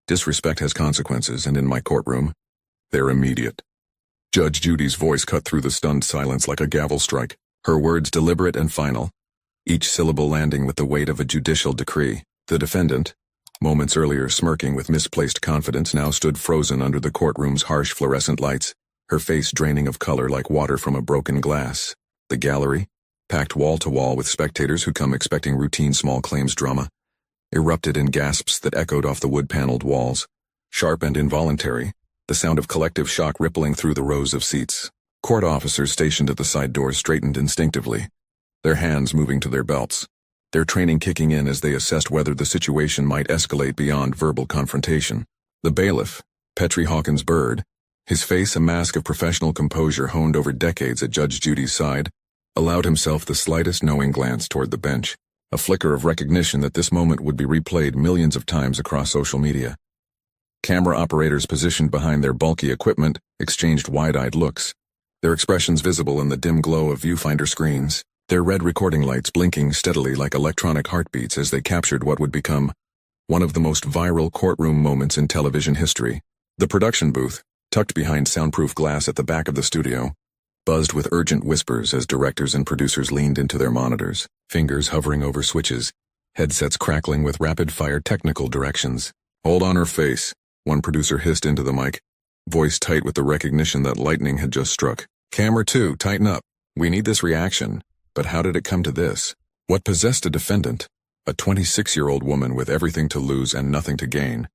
Disrespect has consequences, and in my courtroom, they're immediate. Judge Judy's voice cut through the stunned silence like a gavel strike, her words deliberate and final, each syllable landing with the weight of a judicial decree. The defendant, moments earlier smirking with misplaced confidence, now stood frozen under the courtroom's harsh fluorescent lights, her face draining of color like water from a broken glass. The gallery, packed wall to wall with spectators who come expecting routine small claims drama, erupted in gasps that echoed off the wood-paneled walls, sharp and involuntary, the sound of collective shock rippling through the rows of seats. Court officers stationed at the side doors straightened instinctively, their hands moving to their belts, their training kicking in as they assessed whether the situation might escalate beyond verbal confrontation. The bailiff, Petrie Hawkins Byrd, his face a mask of professional composure honed over decades at Judge Judy's side, allowed himself the slightest knowing glance toward the bench, a flicker of recognition that this moment would be replayed millions of times across social media. Camera operators positioned behind their bulky equipment exchanged wide-eyed looks, their expressions visible in the dim glow of viewfinder screens, their red recording lights blinking steadily like electronic heartbeats as they captured what would become one of the most viral courtroom moments in television history. The production booth, tucked behind soundproof glass at the back of the studio, buzzed with urgent whispers as directors and producers leaned into their monitors, fingers hovering over switches, headsets crackling with rapid-fire technical directions. "Hold on her face," one producer hissed into the mic, voice tight with the recognition that lightning had just struck. "Camera 2, tighten up. We need this reaction." But how did it come to this? What possessed a defendant, a 26-year-old woman with everything to lose and nothing to gain,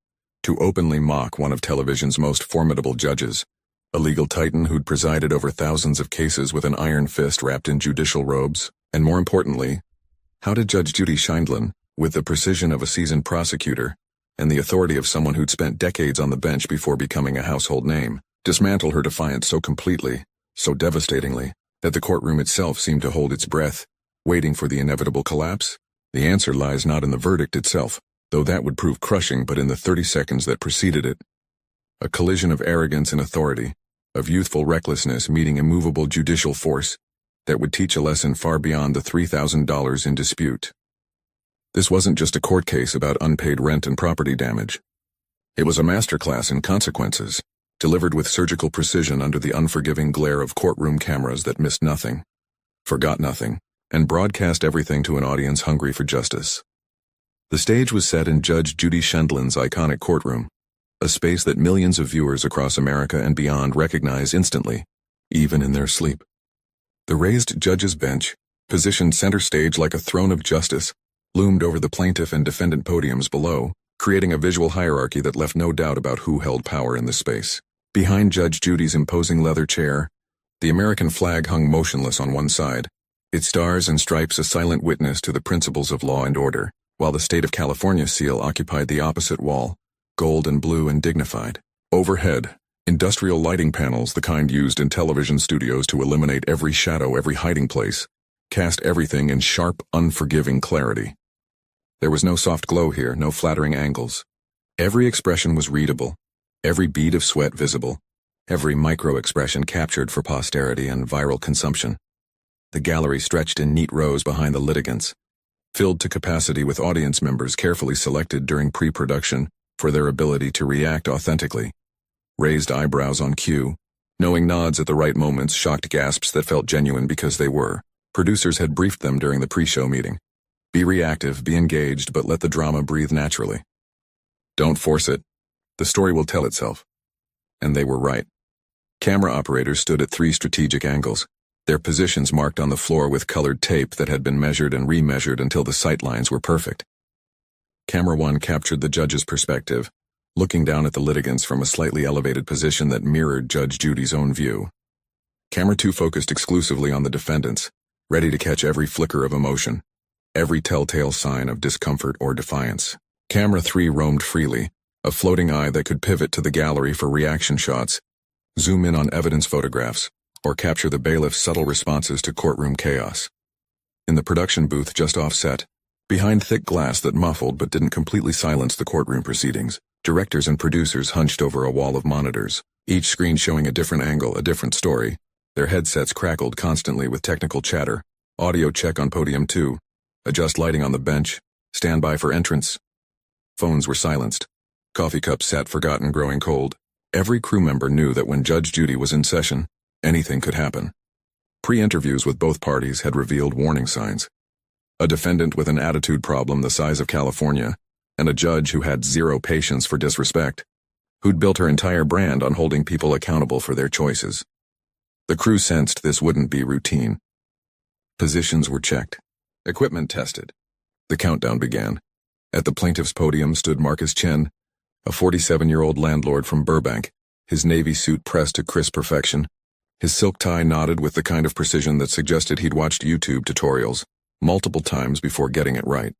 to openly mock one of television's most formidable judges, a legal titan who'd presided over thousands of cases with an iron fist wrapped in judicial robes? And more importantly, how did Judge Judy Hub, with the precision of a seasoned prosecutor and the authority of someone who'd spent decades on the bench before becoming a household name, dismantle her defiance so completely, so devastatingly, that the courtroom itself seemed to hold its breath, waiting for the inevitable collapse? The answer lies not in the verdict itself, though that would prove crushing, but in the 30 seconds that preceded it. A collision of arrogance and authority, of youthful recklessness meeting immovable judicial force, that would teach a lesson far beyond the $3,000 in dispute. This wasn't just a court case about unpaid rent and property damage. It was a masterclass in consequences, delivered with surgical precision under the unforgiving glare of courtroom cameras that missed nothing, forgot nothing, and broadcast everything to an audience hungry for justice. The stage was set in Judge Judy Hub's iconic courtroom, a space that millions of viewers across America and beyond recognize instantly, even in their sleep. The raised judge's bench, positioned center stage like a throne of justice, loomed over the plaintiff and defendant podiums below, creating a visual hierarchy that left no doubt about who held power in the space. Behind Judge Judy's imposing leather chair, the American flag hung motionless on one side, its stars and stripes a silent witness to the principles of law and order, while the state of California seal occupied the opposite wall, gold and blue and dignified. Overhead, industrial lighting panels, the kind used in television studios to eliminate every shadow, every hiding place, cast everything in sharp, unforgiving clarity. There was no soft glow here, no flattering angles. Every expression was readable, every bead of sweat visible, every micro-expression captured for posterity and viral consumption. The gallery stretched in neat rows behind the litigants, filled to capacity with audience members carefully selected during pre-production for their ability to react authentically. Raised eyebrows on cue, knowing nods at the right moments, shocked gasps that felt genuine because they were. Producers had briefed them during the pre-show meeting. Be reactive, be engaged, but let the drama breathe naturally. Don't force it. The story will tell itself. And they were right. Camera operators stood at 3 strategic angles, their positions marked on the floor with colored tape that had been measured and remeasured until the sight lines were perfect. Camera 1 captured the judge's perspective, looking down at the litigants from a slightly elevated position that mirrored Judge Judy's own view. Camera 2 focused exclusively on the defendants, ready to catch every flicker of emotion, every telltale sign of discomfort or defiance. Camera 3 roamed freely, a floating eye that could pivot to the gallery for reaction shots, zoom in on evidence photographs, or capture the bailiff's subtle responses to courtroom chaos. In the production booth just offset, behind thick glass that muffled but didn't completely silence the courtroom proceedings, directors and producers hunched over a wall of monitors, each screen showing a different angle, a different story. Their headsets crackled constantly with technical chatter. Audio check on podium 2. Adjust lighting on the bench. Stand by for entrance. Phones were silenced. Coffee cups sat forgotten, growing cold. Every crew member knew that when Judge Judy was in session, anything could happen. Pre-interviews with both parties had revealed warning signs. A defendant with an attitude problem the size of California, and a judge who had zero patience for disrespect, who'd built her entire brand on holding people accountable for their choices. The crew sensed this wouldn't be routine. Positions were checked. Equipment tested. The countdown began. At the plaintiff's podium stood Marcus Chen, a 47-year-old landlord from Burbank, his navy suit pressed to crisp perfection, his silk tie knotted with the kind of precision that suggested he'd watched YouTube tutorials multiple times before getting it right.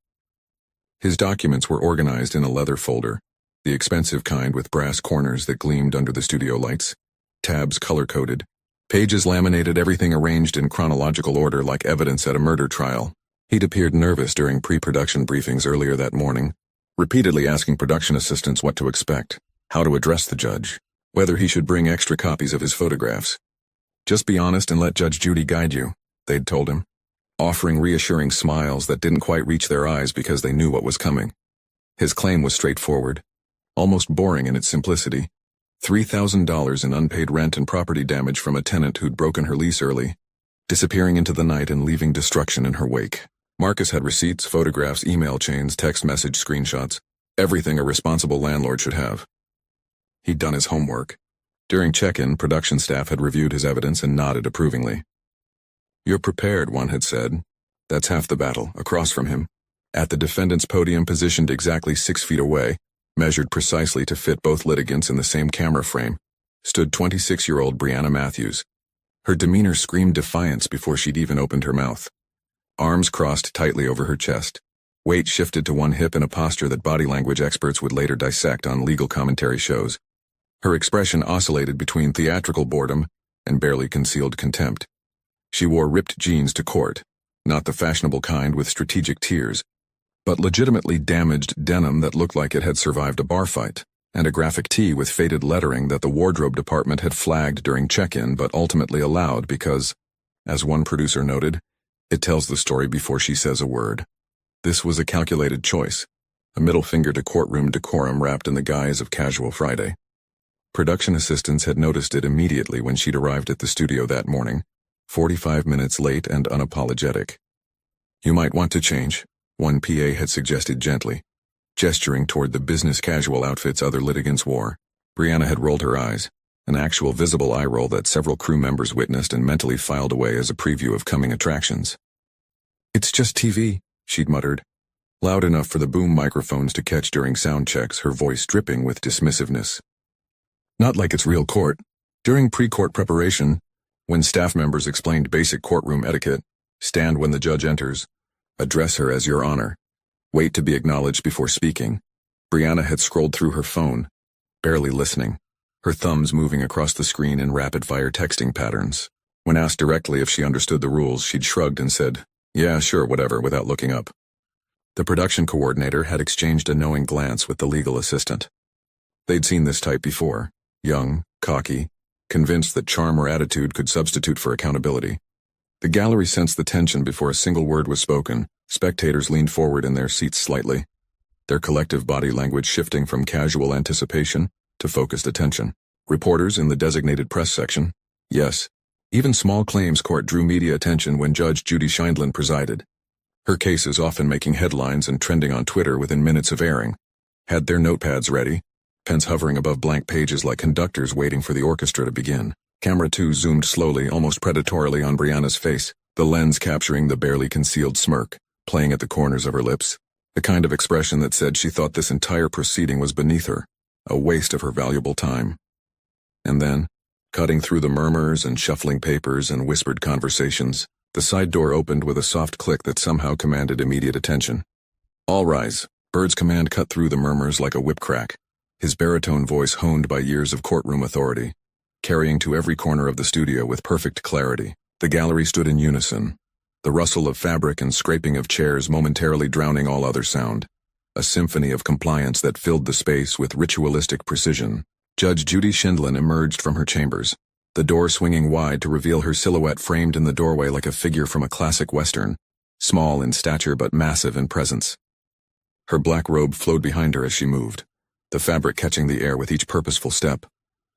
His documents were organized in a leather folder, the expensive kind with brass corners that gleamed under the studio lights, tabs color-coded, pages laminated, everything arranged in chronological order like evidence at a murder trial. He'd appeared nervous during pre-production briefings earlier that morning, repeatedly asking production assistants what to expect, how to address the judge, whether he should bring extra copies of his photographs. "Just be honest and let Judge Judy guide you," they'd told him, offering reassuring smiles that didn't quite reach their eyes because they knew what was coming. His claim was straightforward, almost boring in its simplicity. $3,000 in unpaid rent and property damage from a tenant who'd broken her lease early, disappearing into the night and leaving destruction in her wake. Marcus had receipts, photographs, email chains, text message screenshots, everything a responsible landlord should have. He'd done his homework. During check-in, production staff had reviewed his evidence and nodded approvingly. "You're prepared," one had said. "That's half the battle." Across from him, at the defendant's podium, positioned exactly 6 feet away, measured precisely to fit both litigants in the same camera frame, stood 26-year-old Brianna Matthews. Her demeanor screamed defiance before she'd even opened her mouth. Arms crossed tightly over her chest, weight shifted to one hip in a posture that body language experts would later dissect on legal commentary shows. Her expression oscillated between theatrical boredom and barely concealed contempt. She wore ripped jeans to court, not the fashionable kind with strategic tiers, but legitimately damaged denim that looked like it had survived a bar fight, and a graphic tee with faded lettering that the wardrobe department had flagged during check-in but ultimately allowed because, as one producer noted, it tells the story before she says a word. This was a calculated choice, a middle finger to courtroom decorum wrapped in the guise of casual Friday. Production assistants had noticed it immediately when she'd arrived at the studio that morning, 45 minutes late and unapologetic. "You might want to change," one PA had suggested gently, gesturing toward the business casual outfits other litigants wore. Brianna had rolled her eyes, an actual visible eye roll that several crew members witnessed and mentally filed away as a preview of coming attractions. "It's just TV," she'd muttered, loud enough for the boom microphones to catch during sound checks, her voice dripping with dismissiveness. "Not like it's real court." During pre-court preparation, when staff members explained basic courtroom etiquette, stand when the judge enters, address her as Your Honor, wait to be acknowledged before speaking, Brianna had scrolled through her phone, barely listening, her thumbs moving across the screen in rapid-fire texting patterns. When asked directly if she understood the rules, she'd shrugged and said, "Yeah, sure, whatever," without looking up. The production coordinator had exchanged a knowing glance with the legal assistant. They'd seen this type before, young, cocky, convinced that charm or attitude could substitute for accountability. The gallery sensed the tension before a single word was spoken. Spectators leaned forward in their seats slightly, their collective body language shifting from casual anticipation to focused attention. Reporters in the designated press section, yes, even small claims court drew media attention when Judge Judy Hub presided. Her cases, often making headlines and trending on Twitter within minutes of airing, had their notepads ready, pens hovering above blank pages like conductors waiting for the orchestra to begin. Camera 2 zoomed slowly, almost predatorily, on Brianna's face, the lens capturing the barely concealed smirk, playing at the corners of her lips, the kind of expression that said she thought this entire proceeding was beneath her, a waste of her valuable time. And then, cutting through the murmurs and shuffling papers and whispered conversations, the side door opened with a soft click that somehow commanded immediate attention. "All rise." Byrd's command cut through the murmurs like a whip crack, his baritone voice honed by years of courtroom authority, carrying to every corner of the studio with perfect clarity. The gallery stood in unison, the rustle of fabric and scraping of chairs momentarily drowning all other sound, a symphony of compliance that filled the space with ritualistic precision. Judge Judy Hub emerged from her chambers, the door swinging wide to reveal her silhouette framed in the doorway like a figure from a classic western, small in stature but massive in presence. Her black robe flowed behind her as she moved, the fabric catching the air with each purposeful step.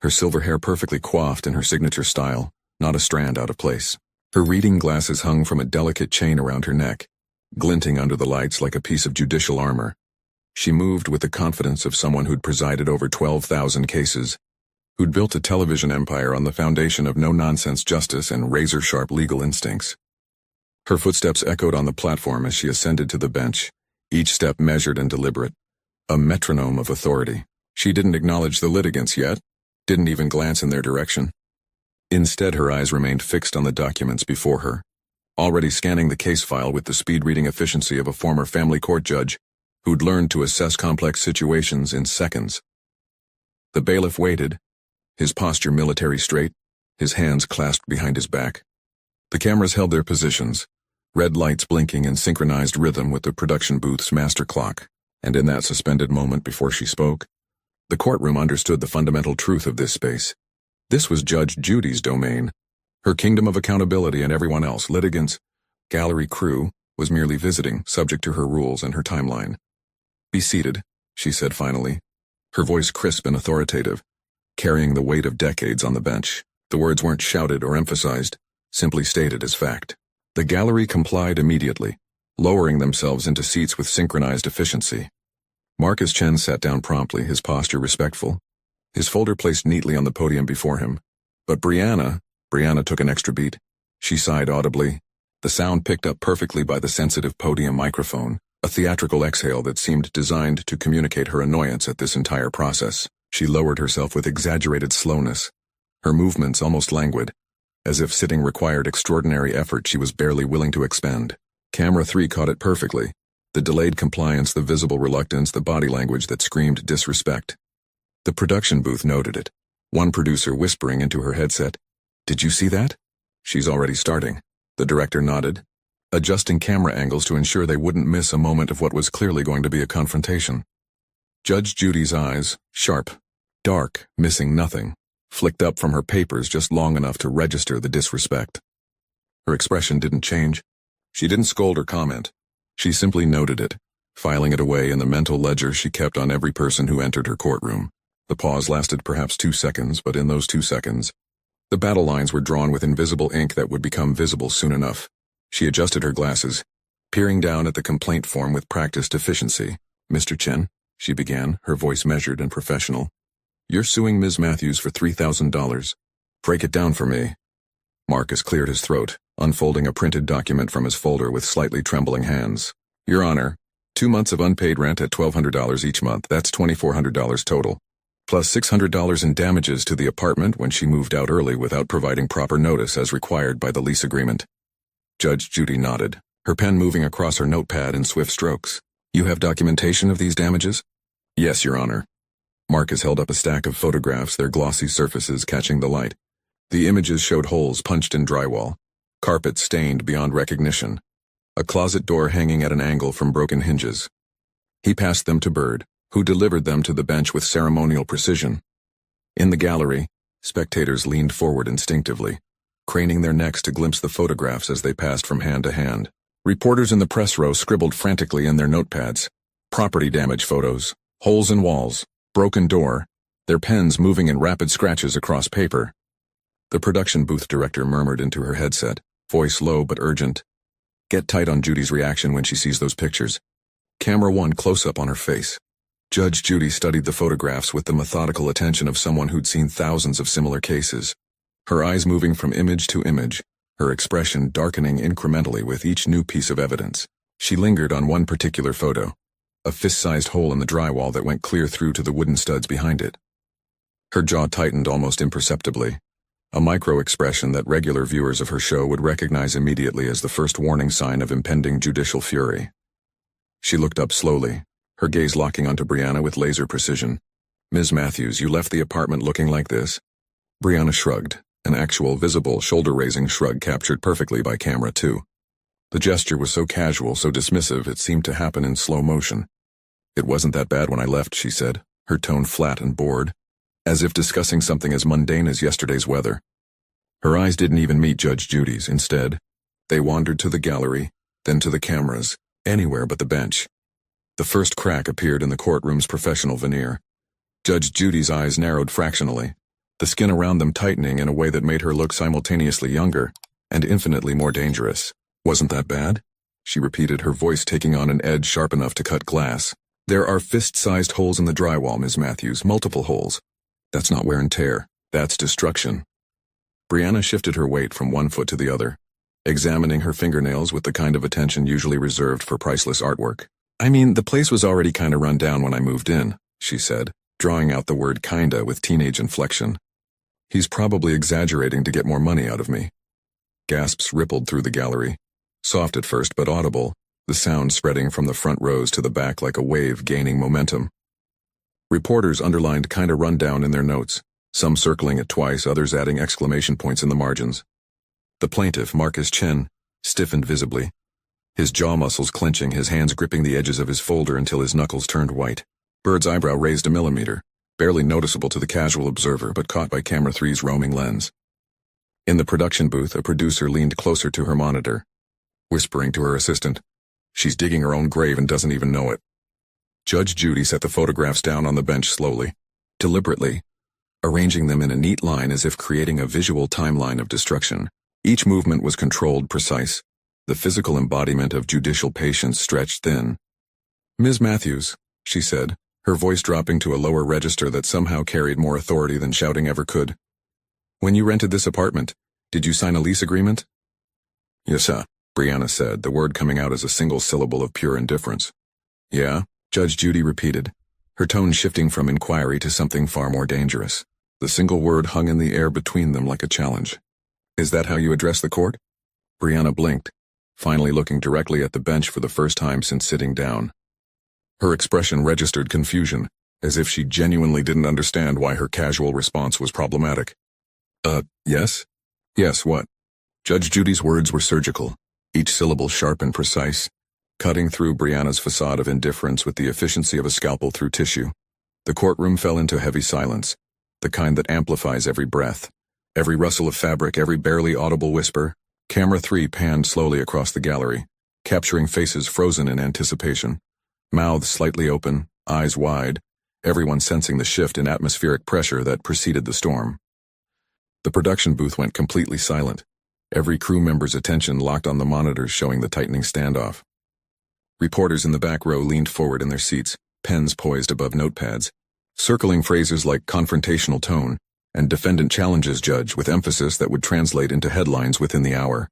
Her silver hair perfectly coiffed in her signature style, not a strand out of place. Her reading glasses hung from a delicate chain around her neck, glinting under the lights like a piece of judicial armor. She moved with the confidence of someone who'd presided over 12,000 cases, who'd built a television empire on the foundation of no-nonsense justice and razor-sharp legal instincts. Her footsteps echoed on the platform as she ascended to the bench, each step measured and deliberate, a metronome of authority. She didn't acknowledge the litigants yet, didn't even glance in their direction. Instead, her eyes remained fixed on the documents before her, already scanning the case file with the speed-reading efficiency of a former family court judge who'd learned to assess complex situations in seconds. The bailiff waited, his posture military straight, his hands clasped behind his back. The cameras held their positions, red lights blinking in synchronized rhythm with the production booth's master clock, and in that suspended moment before she spoke, the courtroom understood the fundamental truth of this space. This was Judge Judy's domain, her kingdom of accountability, and everyone else, litigants, gallery crew, was merely visiting, subject to her rules and her timeline. "Be seated," she said finally, her voice crisp and authoritative, carrying the weight of decades on the bench. The words weren't shouted or emphasized, simply stated as fact. The gallery complied immediately, lowering themselves into seats with synchronized efficiency. Marcus Chen sat down promptly, his posture respectful, his folder placed neatly on the podium before him. But Brianna took an extra beat. She sighed audibly, the sound picked up perfectly by the sensitive podium microphone, a theatrical exhale that seemed designed to communicate her annoyance at this entire process. She lowered herself with exaggerated slowness, her movements almost languid, as if sitting required extraordinary effort she was barely willing to expend. Camera 3 caught it perfectly, the delayed compliance, the visible reluctance, the body language that screamed disrespect. The production booth noted it, one producer whispering into her headset, "Did you see that? She's already starting." The director nodded, adjusting camera angles to ensure they wouldn't miss a moment of what was clearly going to be a confrontation. Judge Judy's eyes, sharp, dark, missing nothing, flicked up from her papers just long enough to register the disrespect. Her expression didn't change. She didn't scold or comment. She simply noted it, filing it away in the mental ledger she kept on every person who entered her courtroom. The pause lasted perhaps 2 seconds, but in those 2 seconds, the battle lines were drawn with invisible ink that would become visible soon enough. She adjusted her glasses, peering down at the complaint form with practiced efficiency. "Mr. Chen," she began, her voice measured and professional, "you're suing Ms. Matthews for $3,000. Break it down for me." Marcus cleared his throat, unfolding a printed document from his folder with slightly trembling hands. "Your Honor, 2 months of unpaid rent at $1,200 each month, that's $2,400 total. Plus $600 in damages to the apartment when she moved out early without providing proper notice as required by the lease agreement." Judge Judy nodded, her pen moving across her notepad in swift strokes. "You have documentation of these damages?" "Yes, Your Honor." Marcus held up a stack of photographs, their glossy surfaces catching the light. The images showed holes punched in drywall, carpet stained beyond recognition, a closet door hanging at an angle from broken hinges. He passed them to Byrd, who delivered them to the bench with ceremonial precision. In the gallery, spectators leaned forward instinctively, craning their necks to glimpse the photographs as they passed from hand to hand. Reporters in the press row scribbled frantically in their notepads. Property damage photos, holes in walls, broken door, their pens moving in rapid scratches across paper. The production booth director murmured into her headset, voice low but urgent, "Get tight on Judy's reaction when she sees those pictures." Camera 1 close-up on her face. Judge Judy studied the photographs with the methodical attention of someone who'd seen thousands of similar cases, her eyes moving from image to image, her expression darkening incrementally with each new piece of evidence. She lingered on one particular photo, a fist-sized hole in the drywall that went clear through to the wooden studs behind it. Her jaw tightened almost imperceptibly, a micro-expression that regular viewers of her show would recognize immediately as the first warning sign of impending judicial fury. She looked up slowly, her gaze locking onto Brianna with laser precision. "Ms. Matthews, you left the apartment looking like this?" Brianna shrugged, an actual visible shoulder-raising shrug captured perfectly by camera 2. The gesture was so casual, so dismissive, it seemed to happen in slow motion. "It wasn't that bad when I left," she said, her tone flat and bored, as if discussing something as mundane as yesterday's weather. Her eyes didn't even meet Judge Judy's. Instead, they wandered to the gallery, then to the cameras, anywhere but the bench. The first crack appeared in the courtroom's professional veneer, Judge Judy's eyes narrowed fractionally, the skin around them tightening in a way that made her look simultaneously younger and infinitely more dangerous. Wasn't that bad? She repeated, her voice taking on an edge sharp enough to cut glass. There are fist-sized holes in the drywall, Ms. Matthews, multiple holes. That's not wear and tear. That's destruction. Brianna shifted her weight from one foot to the other, examining her fingernails with the kind of attention usually reserved for priceless artwork. I mean, the place was already kinda run down when I moved in, she said, drawing out the word kinda with teenage inflection. He's probably exaggerating to get more money out of me. Gasps rippled through the gallery, soft at first but audible, the sound spreading from the front rows to the back like a wave gaining momentum. Reporters underlined kinda run down in their notes, some circling it twice, others adding exclamation points in the margins. The plaintiff, Marcus Chen, stiffened visibly, his jaw muscles clenching, his hands gripping the edges of his folder until his knuckles turned white. Byrd's eyebrow raised a millimeter, barely noticeable to the casual observer but caught by Camera 3's roaming lens. In the production booth, a producer leaned closer to her monitor, whispering to her assistant, "She's digging her own grave and doesn't even know it." Judge Judy set the photographs down on the bench slowly, deliberately, arranging them in a neat line as if creating a visual timeline of destruction. Each movement was controlled, precise, the physical embodiment of judicial patience stretched thin. "Ms. Matthews," she said, her voice dropping to a lower register that somehow carried more authority than shouting ever could. "When you rented this apartment, did you sign a lease agreement?" "Yes, sir," Brianna said, the word coming out as a single syllable of pure indifference. "Yeah?" Judge Judy repeated, her tone shifting from inquiry to something far more dangerous. The single word hung in the air between them like a challenge. "Is that how you address the court?" Brianna blinked, finally looking directly at the bench for the first time since sitting down. Her expression registered confusion, as if she genuinely didn't understand why her casual response was problematic. Yes? Yes, what?" Judge Judy's words were surgical, each syllable sharp and precise, cutting through Brianna's facade of indifference with the efficiency of a scalpel through tissue. The courtroom fell into heavy silence, the kind that amplifies every breath, every rustle of fabric, every barely audible whisper. Camera 3 panned slowly across the gallery, capturing faces frozen in anticipation, mouths slightly open, eyes wide, everyone sensing the shift in atmospheric pressure that preceded the storm. The production booth went completely silent, every crew member's attention locked on the monitors showing the tightening standoff. Reporters in the back row leaned forward in their seats, pens poised above notepads, circling phrases like confrontational tone and defendant challenges judge with emphasis that would translate into headlines within the hour.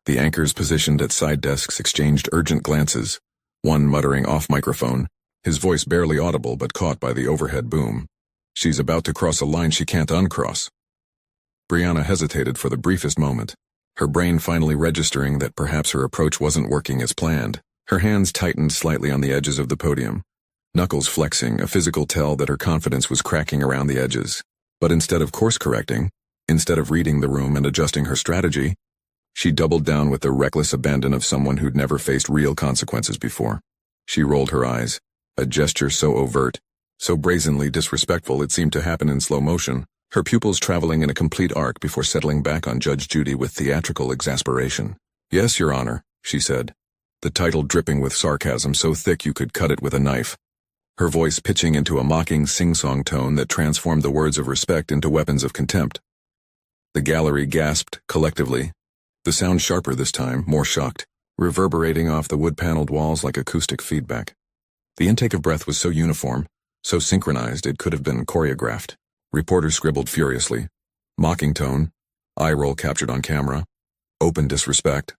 The anchors positioned at side desks exchanged urgent glances, one muttering off microphone, his voice barely audible but caught by the overhead boom. "She's about to cross a line she can't uncross." Brianna hesitated for the briefest moment, her brain finally registering that perhaps her approach wasn't working as planned. Her hands tightened slightly on the edges of the podium, knuckles flexing, a physical tell that her confidence was cracking around the edges. But instead of course-correcting, instead of reading the room and adjusting her strategy, she doubled down with the reckless abandon of someone who'd never faced real consequences before. She rolled her eyes, a gesture so overt, so brazenly disrespectful it seemed to happen in slow motion, her pupils traveling in a complete arc before settling back on Judge Judy with theatrical exasperation. "Yes, Your Honor," she said, the title dripping with sarcasm so thick you could cut it with a knife, her voice pitching into a mocking sing-song tone that transformed the words of respect into weapons of contempt. The gallery gasped collectively, the sound sharper this time, more shocked, reverberating off the wood-paneled walls like acoustic feedback. The intake of breath was so uniform, so synchronized it could have been choreographed. Reporters scribbled furiously, mocking tone, eye roll captured on camera, open disrespect,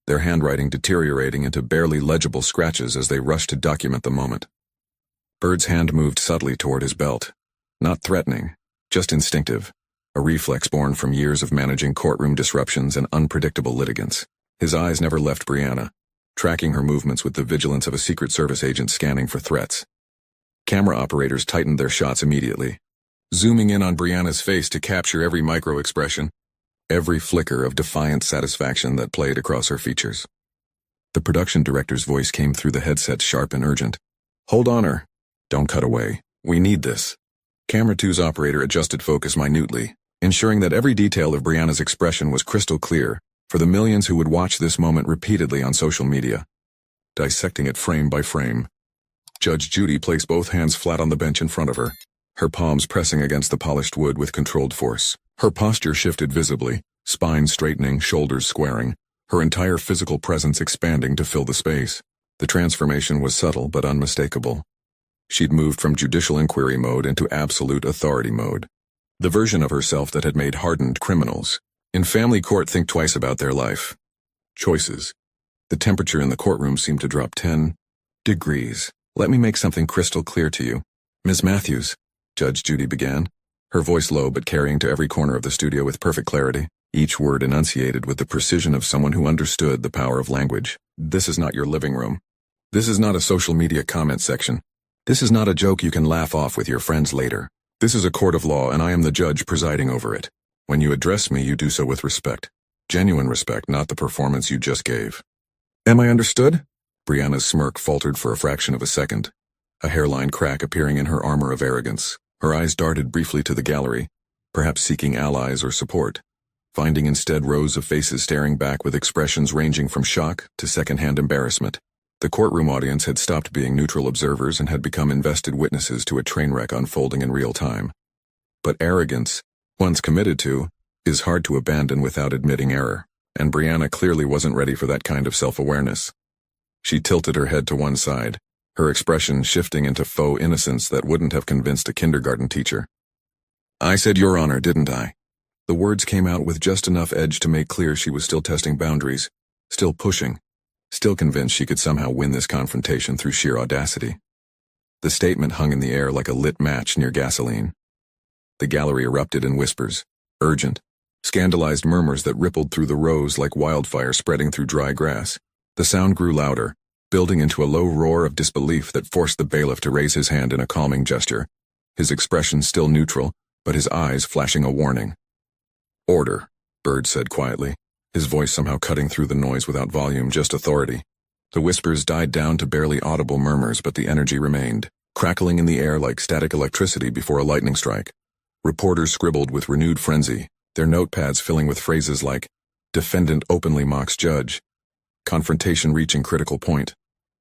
their handwriting deteriorating into barely legible scratches as they rushed to document the moment. Byrd's hand moved subtly toward his belt, not threatening, just instinctive, a reflex born from years of managing courtroom disruptions and unpredictable litigants. His eyes never left Brianna, tracking her movements with the vigilance of a Secret Service agent scanning for threats. Camera operators tightened their shots immediately, zooming in on Brianna's face to capture every micro-expression, every flicker of defiant satisfaction that played across her features. The production director's voice came through the headset sharp and urgent. "Hold on her. Don't cut away. We need this." Camera 2's operator adjusted focus minutely, ensuring that every detail of Brianna's expression was crystal clear for the millions who would watch this moment repeatedly on social media, dissecting it frame by frame. Judge Judy placed both hands flat on the bench in front of her, her palms pressing against the polished wood with controlled force. Her posture shifted visibly, spine straightening, shoulders squaring, her entire physical presence expanding to fill the space. The transformation was subtle but unmistakable. She'd moved from judicial inquiry mode into absolute authority mode. The version of herself that had made hardened criminals in family court think twice about their life choices. The temperature in the courtroom seemed to drop 10 degrees. "Let me make something crystal clear to you, Ms. Matthews," Judge Judy began, her voice low but carrying to every corner of the studio with perfect clarity, each word enunciated with the precision of someone who understood the power of language. "This is not your living room. This is not a social media comment section. This is not a joke you can laugh off with your friends later. This is a court of law, and I am the judge presiding over it. When you address me, you do so with respect. Genuine respect, not the performance you just gave." "Am I understood?" Brianna's smirk faltered for a fraction of a second, a hairline crack appearing in her armor of arrogance. Her eyes darted briefly to the gallery, perhaps seeking allies or support, finding instead rows of faces staring back with expressions ranging from shock to secondhand embarrassment. The courtroom audience had stopped being neutral observers and had become invested witnesses to a train wreck unfolding in real time. But arrogance, once committed to, is hard to abandon without admitting error, and Brianna clearly wasn't ready for that kind of self-awareness. She tilted her head to one side, her expression shifting into faux innocence that wouldn't have convinced a kindergarten teacher. "I said Your Honor, didn't I?" The words came out with just enough edge to make clear she was still testing boundaries, still pushing, still convinced she could somehow win this confrontation through sheer audacity. The statement hung in the air like a lit match near gasoline. The gallery erupted in whispers, urgent, scandalized murmurs that rippled through the rows like wildfire spreading through dry grass. The sound grew louder, building into a low roar of disbelief that forced the bailiff to raise his hand in a calming gesture, his expression still neutral, but his eyes flashing a warning. "Order," Byrd said quietly, his voice somehow cutting through the noise without volume, just authority. The whispers died down to barely audible murmurs, but the energy remained, crackling in the air like static electricity before a lightning strike. Reporters scribbled with renewed frenzy, their notepads filling with phrases like, "Defendant openly mocks judge," "Confrontation reaching critical point,"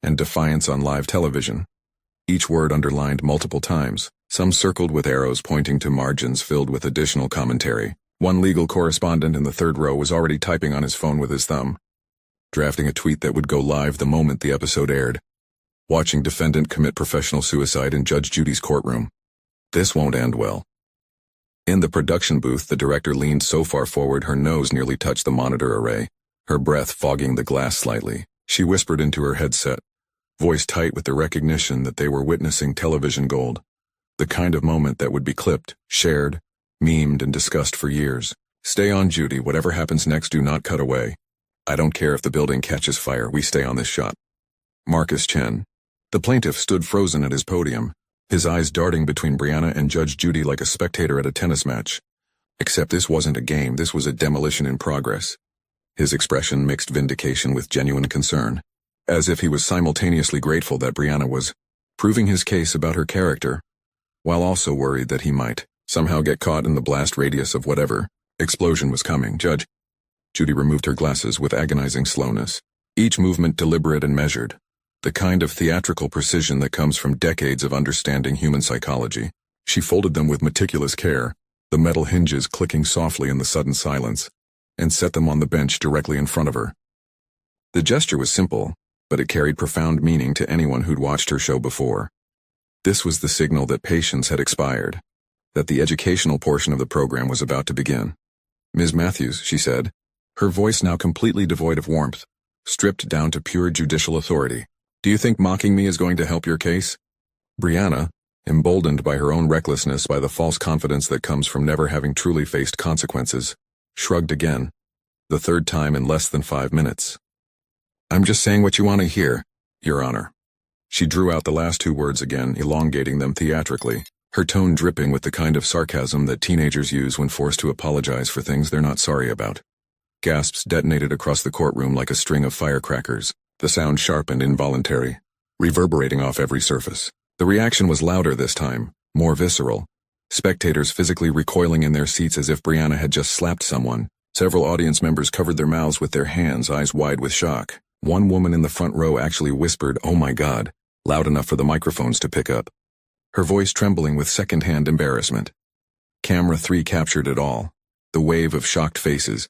and "Defiance on live television." Each word underlined multiple times, some circled with arrows pointing to margins filled with additional commentary. One legal correspondent in the third row was already typing on his phone with his thumb, drafting a tweet that would go live the moment the episode aired. "Watching defendant commit professional suicide in Judge Judy's courtroom. This won't end well." In the production booth, the director leaned so far forward her nose nearly touched the monitor array, her breath fogging the glass slightly. She whispered into her headset, voice tight with the recognition that they were witnessing television gold, the kind of moment that would be clipped, shared, memed, and discussed for years. "Stay on, Judy. Whatever happens next, do not cut away. I don't care if the building catches fire, we stay on this shot." Marcus Chen. The plaintiff stood frozen at his podium, his eyes darting between Brianna and Judge Judy like a spectator at a tennis match. Except this wasn't a game, this was a demolition in progress. His expression mixed vindication with genuine concern, as if he was simultaneously grateful that Brianna was proving his case about her character, while also worried that he might somehow get caught in the blast radius of whatever explosion was coming. "Judge." Judy removed her glasses with agonizing slowness, each movement deliberate and measured, the kind of theatrical precision that comes from decades of understanding human psychology. She folded them with meticulous care, the metal hinges clicking softly in the sudden silence, and set them on the bench directly in front of her. The gesture was simple, but it carried profound meaning to anyone who'd watched her show before. This was the signal that patience had expired, that the educational portion of the program was about to begin. "Ms. Matthews," she said, her voice now completely devoid of warmth, stripped down to pure judicial authority. "Do you think mocking me is going to help your case?" Brianna, emboldened by her own recklessness, by the false confidence that comes from never having truly faced consequences, shrugged again, the third time in less than 5 minutes. "I'm just saying what you want to hear, Your Honor." She drew out the last two words again, elongating them theatrically, her tone dripping with the kind of sarcasm that teenagers use when forced to apologize for things they're not sorry about. Gasps detonated across the courtroom like a string of firecrackers, the sound sharp and involuntary, reverberating off every surface. The reaction was louder this time, more visceral, spectators physically recoiling in their seats as if Brianna had just slapped someone. Several audience members covered their mouths with their hands, eyes wide with shock. One woman in the front row actually whispered, "Oh my God," loud enough for the microphones to pick up. her voice trembling with second-hand embarrassment. Camera 3 captured it all. The wave of shocked faces,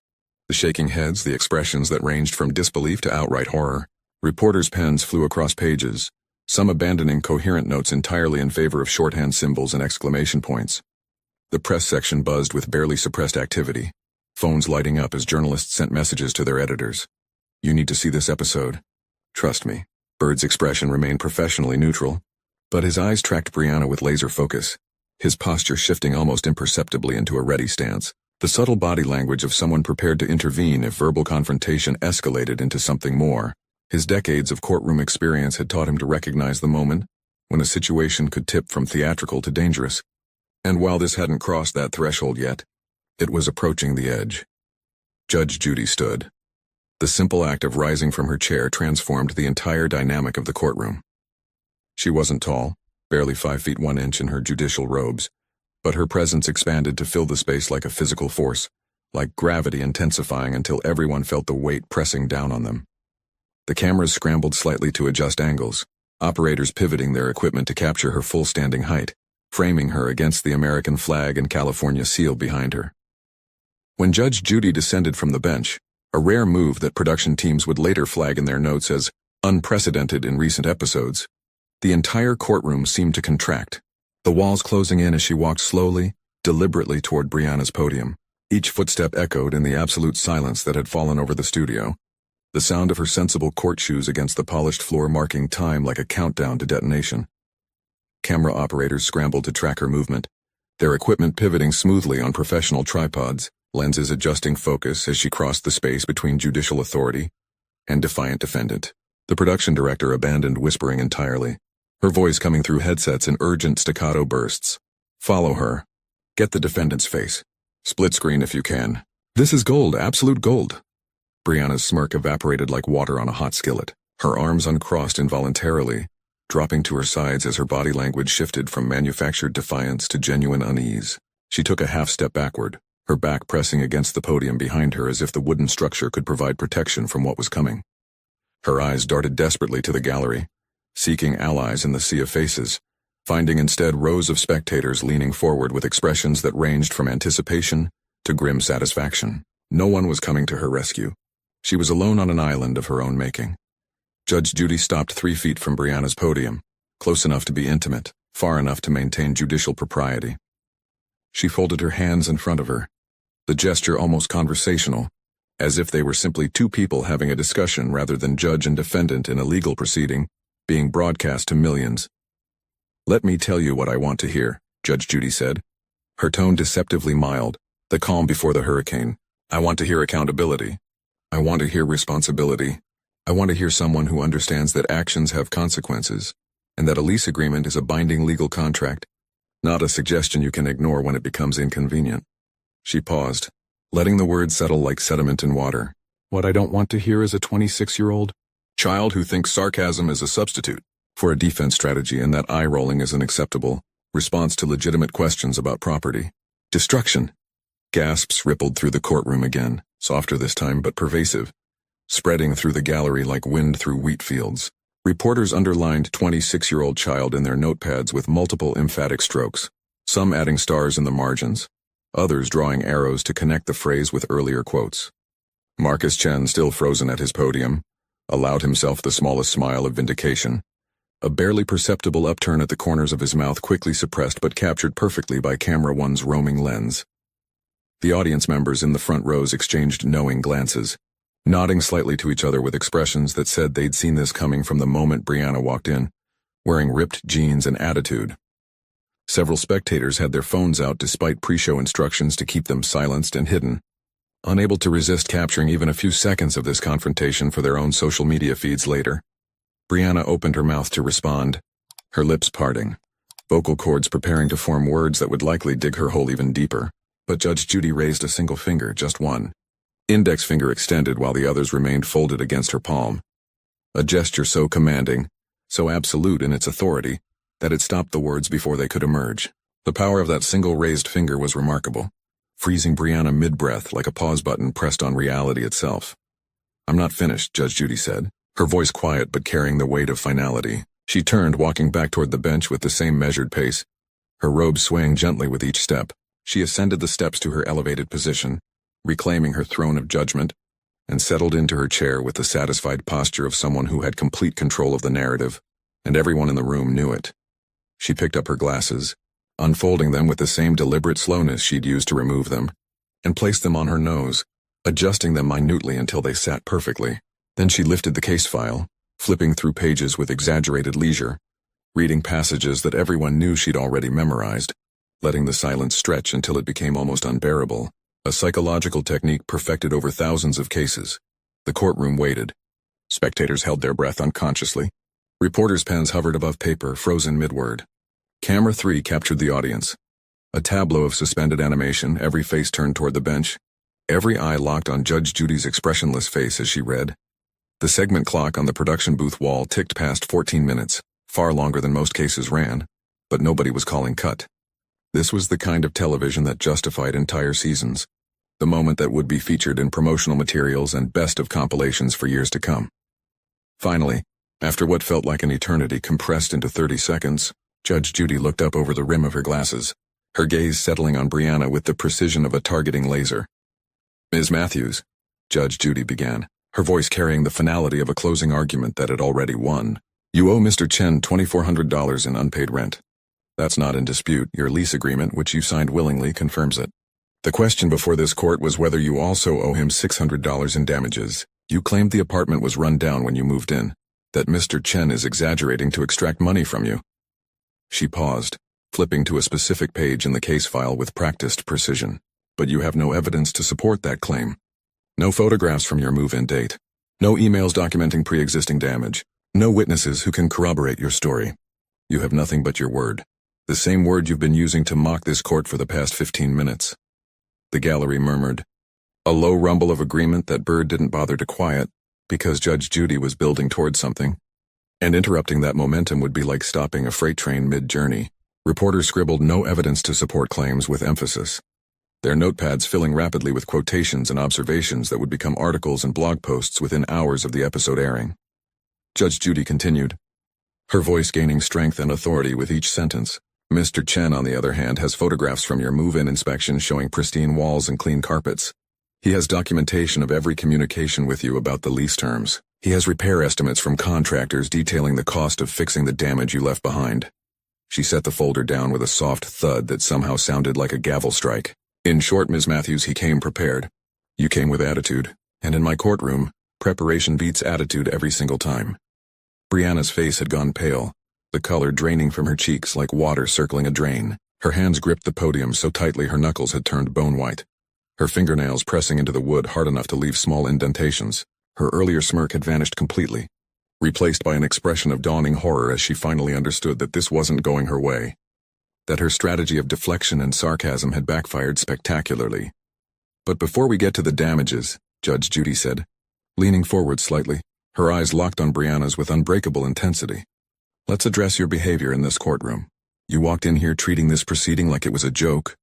the shaking heads, the expressions that ranged from disbelief to outright horror. Reporters' pens flew across pages, some abandoning coherent notes entirely in favor of shorthand symbols and exclamation points. The press section buzzed with barely suppressed activity, phones lighting up as journalists sent messages to their editors. "You need to see this episode. Trust me." Byrd's expression remained professionally neutral, but his eyes tracked Brianna with laser focus, his posture shifting almost imperceptibly into a ready stance, the subtle body language of someone prepared to intervene if verbal confrontation escalated into something more. His decades of courtroom experience had taught him to recognize the moment when a situation could tip from theatrical to dangerous. And while this hadn't crossed that threshold yet, it was approaching the edge. Judge Judy stood. The simple act of rising from her chair transformed the entire dynamic of the courtroom. She wasn't tall, barely 5 feet 1 inch in her judicial robes, but her presence expanded to fill the space like a physical force, like gravity intensifying until everyone felt the weight pressing down on them. The cameras scrambled slightly to adjust angles, operators pivoting their equipment to capture her full standing height, framing her against the American flag and California seal behind her. When Judge Judy descended from the bench, a rare move that production teams would later flag in their notes as unprecedented in recent episodes, the entire courtroom seemed to contract, the walls closing in as she walked slowly, deliberately toward Brianna's podium. Each footstep echoed in the absolute silence that had fallen over the studio, the sound of her sensible court shoes against the polished floor marking time like a countdown to detonation. Camera operators scrambled to track her movement, their equipment pivoting smoothly on professional tripods, lenses adjusting focus as she crossed the space between judicial authority and defiant defendant. The production director abandoned whispering entirely, her voice coming through headsets in urgent staccato bursts. "Follow her. Get the defendant's face. Split screen if you can. This is gold, absolute gold." Brianna's smirk evaporated like water on a hot skillet, her arms uncrossed involuntarily, dropping to her sides as her body language shifted from manufactured defiance to genuine unease. She took a half step backward, her back pressing against the podium behind her as if the wooden structure could provide protection from what was coming. Her eyes darted desperately to the gallery, seeking allies in the sea of faces, finding instead rows of spectators leaning forward with expressions that ranged from anticipation to grim satisfaction. No one was coming to her rescue. She was alone on an island of her own making. Judge Judy stopped 3 feet from Brianna's podium, close enough to be intimate, far enough to maintain judicial propriety. She folded her hands in front of her, the gesture almost conversational, as if they were simply two people having a discussion rather than judge and defendant in a legal proceeding being broadcast to millions. "Let me tell you what I want to hear," Judge Judy said, her tone deceptively mild, the calm before the hurricane. "I want to hear accountability. I want to hear responsibility. I want to hear someone who understands that actions have consequences, and that a lease agreement is a binding legal contract, not a suggestion you can ignore when it becomes inconvenient." She paused, letting the words settle like sediment in water. "What I don't want to hear is a 26-year-old child who thinks sarcasm is a substitute for a defense strategy and that eye-rolling is an acceptable response to legitimate questions about property. Destruction." Gasps rippled through the courtroom again, softer this time but pervasive, spreading through the gallery like wind through wheat fields. Reporters underlined 26-year-old child in their notepads with multiple emphatic strokes, some adding stars in the margins, others drawing arrows to connect the phrase with earlier quotes. Marcus Chen, still frozen at his podium, allowed himself the smallest smile of vindication, a barely perceptible upturn at the corners of his mouth quickly suppressed but captured perfectly by camera one's roaming lens. The audience members in the front rows exchanged knowing glances, nodding slightly to each other with expressions that said they'd seen this coming from the moment Brianna walked in, wearing ripped jeans and attitude. Several spectators had their phones out despite pre-show instructions to keep them silenced and hidden, unable to resist capturing even a few seconds of this confrontation for their own social media feeds later. Brianna opened her mouth to respond, her lips parting, vocal cords preparing to form words that would likely dig her hole even deeper. But Judge Judy raised a single finger, just one, index finger extended while the others remained folded against her palm. A gesture so commanding, so absolute in its authority, that it stopped the words before they could emerge. The power of that single raised finger was remarkable, freezing Brianna mid-breath like a pause button pressed on reality itself. "I'm not finished," Judge Judy said, her voice quiet but carrying the weight of finality. She turned, walking back toward the bench with the same measured pace, her robe swaying gently with each step. She ascended the steps to her elevated position, reclaiming her throne of judgment, and settled into her chair with the satisfied posture of someone who had complete control of the narrative, and everyone in the room knew it. She picked up her glasses, unfolding them with the same deliberate slowness she'd used to remove them, and placed them on her nose, adjusting them minutely until they sat perfectly. Then she lifted the case file, flipping through pages with exaggerated leisure, reading passages that everyone knew she'd already memorized, letting the silence stretch until it became almost unbearable, a psychological technique perfected over thousands of cases. The courtroom waited. Spectators held their breath unconsciously. Reporters' pens hovered above paper, frozen mid-word. Camera 3 captured the audience. A tableau of suspended animation, every face turned toward the bench, every eye locked on Judge Judy's expressionless face as she read. The segment clock on the production booth wall ticked past 14 minutes, far longer than most cases ran, but nobody was calling cut. This was the kind of television that justified entire seasons, the moment that would be featured in promotional materials and best of compilations for years to come. Finally, after what felt like an eternity compressed into 30 seconds, Judge Judy looked up over the rim of her glasses, her gaze settling on Brianna with the precision of a targeting laser. "Ms. Matthews," Judge Judy began, her voice carrying the finality of a closing argument that had already won. "You owe Mr. Chen $2,400 in unpaid rent. That's not in dispute. Your lease agreement, which you signed willingly, confirms it. The question before this court was whether you also owe him $600 in damages. You claimed the apartment was run down when you moved in, that Mr. Chen is exaggerating to extract money from you." She paused, flipping to a specific page in the case file with practiced precision. "But you have no evidence to support that claim. No photographs from your move-in date. No emails documenting pre-existing damage. No witnesses who can corroborate your story. You have nothing but your word. The same word you've been using to mock this court for the past 15 minutes. The gallery murmured, a low rumble of agreement that Byrd didn't bother to quiet, because Judge Judy was building towards something, and interrupting that momentum would be like stopping a freight train mid-journey. Reporters scribbled no evidence to support claims with emphasis, their notepads filling rapidly with quotations and observations that would become articles and blog posts within hours of the episode airing. Judge Judy continued, her voice gaining strength and authority with each sentence. "Mr. Chen, on the other hand, has photographs from your move-in inspection showing pristine walls and clean carpets. He has documentation of every communication with you about the lease terms. He has repair estimates from contractors detailing the cost of fixing the damage you left behind." She set the folder down with a soft thud that somehow sounded like a gavel strike. "In short, Ms. Matthews, he came prepared. You came with attitude, and in my courtroom, preparation beats attitude every single time." Brianna's face had gone pale, the color draining from her cheeks like water circling a drain. Her hands gripped the podium so tightly her knuckles had turned bone-white, her fingernails pressing into the wood hard enough to leave small indentations. Her earlier smirk had vanished completely, replaced by an expression of dawning horror as she finally understood that this wasn't going her way, that her strategy of deflection and sarcasm had backfired spectacularly. "But before we get to the damages," Judge Judy said, leaning forward slightly, her eyes locked on Brianna's with unbreakable intensity, "let's address your behavior in this courtroom. You walked in here treating this proceeding like it was a joke,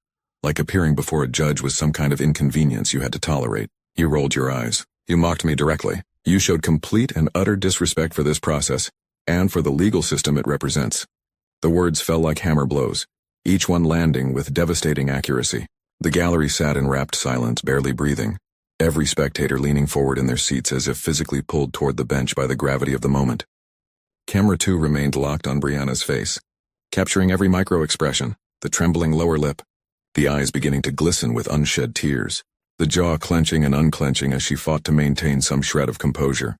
like appearing before a judge was some kind of inconvenience you had to tolerate. You rolled your eyes. You mocked me directly. You showed complete and utter disrespect for this process, and for the legal system it represents." The words fell like hammer blows, each one landing with devastating accuracy. The gallery sat in rapt silence, barely breathing, every spectator leaning forward in their seats as if physically pulled toward the bench by the gravity of the moment. Camera 2 remained locked on Brianna's face, capturing every micro-expression, the trembling lower lip, the eyes beginning to glisten with unshed tears, the jaw clenching and unclenching as she fought to maintain some shred of composure.